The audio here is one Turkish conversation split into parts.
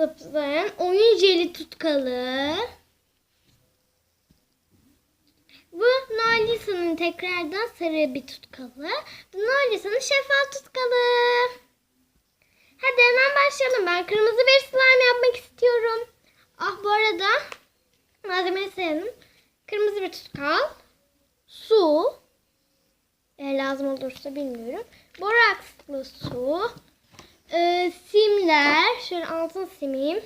zıplayan oyun jeli tutkalı. Bu Noelisa'nın tekrardan sarı bir tutkalı. Bu Noelisa'nın şeffaf tutkalı. Hadi hemen başlayalım. Ben kırmızı bir slime yapmak istiyorum. Bu arada malzemeleri sayalım. Kırmızı bir tutkal. Su. Lazım olursa bilmiyorum. Borakslı su. Simler. Şöyle altın simim.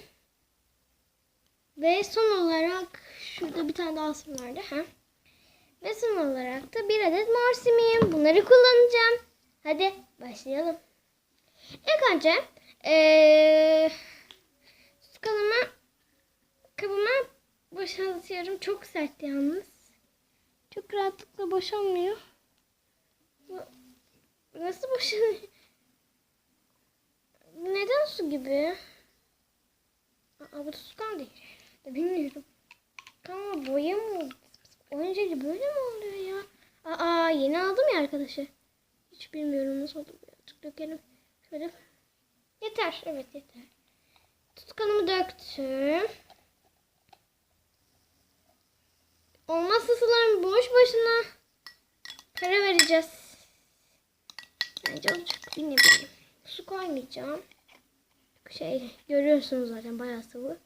Ve son olarak şurada bir tane daha sim vardı. Ve son olarak da bir adet mor simim. Bunları kullanacağım. Hadi başlayalım. İlk önce kabıma boşaltıyorum. Çok sert yalnız. Çok rahatlıkla boşalmıyor. Nasıl boşalıyor? Neden su gibi? Bu tutkal değil. Bilmiyorum. Ama boya mı? Oyuncak böyle mi oluyor ya? Yeni aldım ya arkadaşı. Hiç bilmiyorum nasıl oldu. Birazcık dökelim. Şöyle. Yeter. Evet yeter. Tutkalımı döktüm. Olmazsa sularım boş boşuna para vereceğiz. Bence olacak. Bilmiyorum. Su koymayacağım. Görüyorsunuz zaten bayağı sıvı.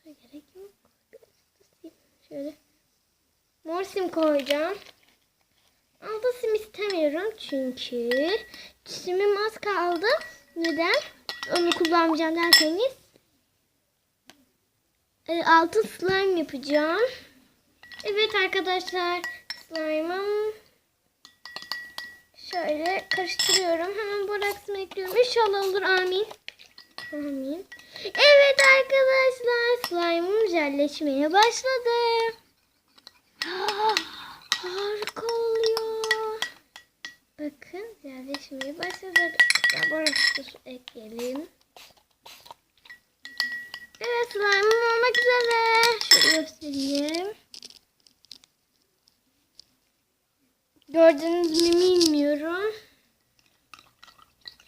Gerek yok. Şöyle. Mor sim koyacağım. Altın sim istemiyorum çünkü simim az kaldı. Neden? Onu kullanmayacağım derseniz. Altın slime yapacağım. Evet arkadaşlar. Slime'ım. Şöyle karıştırıyorum. Hemen boraksımı ekliyorum. İnşallah olur. Amin. Amin. Evet arkadaşlar. Slime'ım jelleşmeye başladı. Harika oluyor. Bakın jelleşmeye başladı. Borakslı su ekleyelim. Evet slime'ım olmak üzere. Şöyle göstereyim. Gördünüz mü bilmiyorum.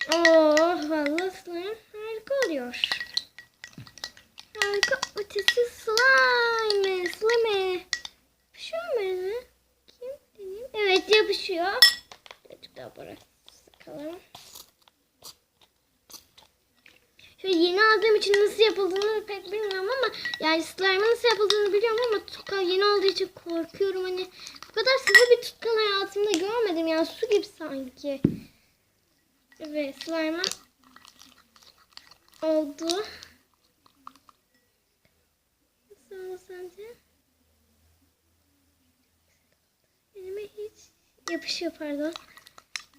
Vallahi slime harika oluyor. Harika ötesi slime. Yapışıyor mu elime? Evet yapışıyor. Birazcık daha buraya sıkalım. Şöyle yeni aldığım için nasıl yapıldığını pek bilmiyorum ama yani slime'ın nasıl yapıldığını biliyorum ama tutkal yeni olduğu için korkuyorum. Hani bu kadar sıvı bir tutkal hayatımda görmedim ya, su gibi sanki. Evet slime'ım oldu. Nasıl oldu sence? Elime hiç yapışıyor pardon.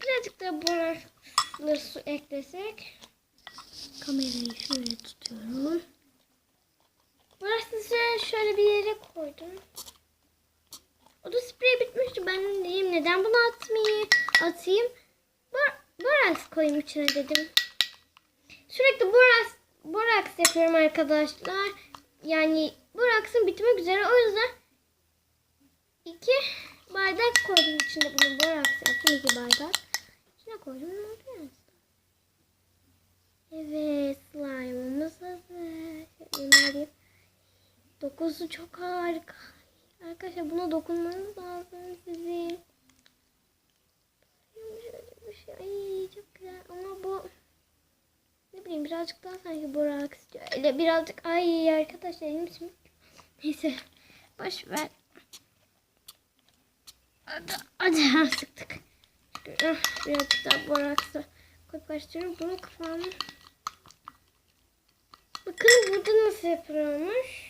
Birazcık da borakslı su eklesek. Kamerayı şöyle tutuyorum. Borakslı suyu şöyle bir yere koydum. O da sprey bitmişti. Ben de diyeyim neden bunu atayım. Boraks koyayım içine dedim. Sürekli boraks yapıyorum arkadaşlar. Yani boraksın bitmek üzere. O yüzden 2 bardak koydum içine bunu. Boraks yaptım 2 bardak. İçine koydum. Ne oldu yani? Evet slime'ımız hazır. Dokusu çok harika. Arkadaşlar buna dokunmanız lazım sizin. Ay çok güzel ama bu ne bileyim birazcık daha sanki boraks istiyor. Öyle birazcık arkadaşlar elim sümük. Neyse boş ver. Hadi sıktık. Birazcık daha boraksa koyup karıştırıyorum. Bunun kıvamı. Bakın burada nasıl yapılıyormuş.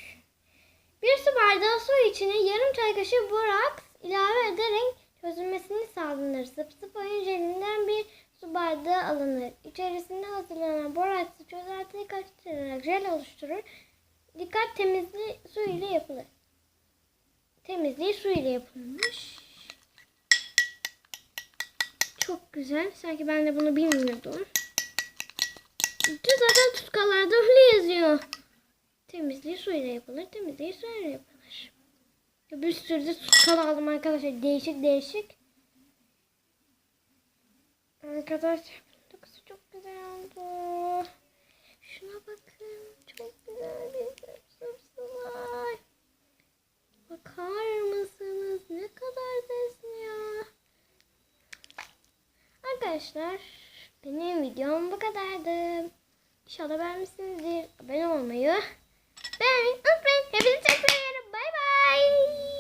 Bir su bardağı su içine yarım çay kaşığı boraks ilave ederek çözülmesini sağlanır. Sıp oyun jelinden bir su bardağı alınır. İçerisinde hazırlanan boraksı çözeltiye karıştırılarak jel oluşturur. Dikkat temizliği su ile yapılır. Temizliği su ile yapılmış. Çok güzel. Sanki ben de bunu bilmiyordum. Zaten tutkallarda öyle yazıyor. Temizliği su ile yapılır. Temizliği su ile yapılır. Bir sürü de tutkal aldım arkadaşlar. Değişik. Arkadaşlar dokusu çok güzel oldu. Şuna bakın. Çok güzel bir sırsı var. Bakar mısınız? Ne kadar besliyor. Arkadaşlar benim videom bu kadardı. İnşallah beğenmişsinizdir. Abone olmayı, beğenmeyi unutmayın. Hepinizi çok seviyorum. Bay bay.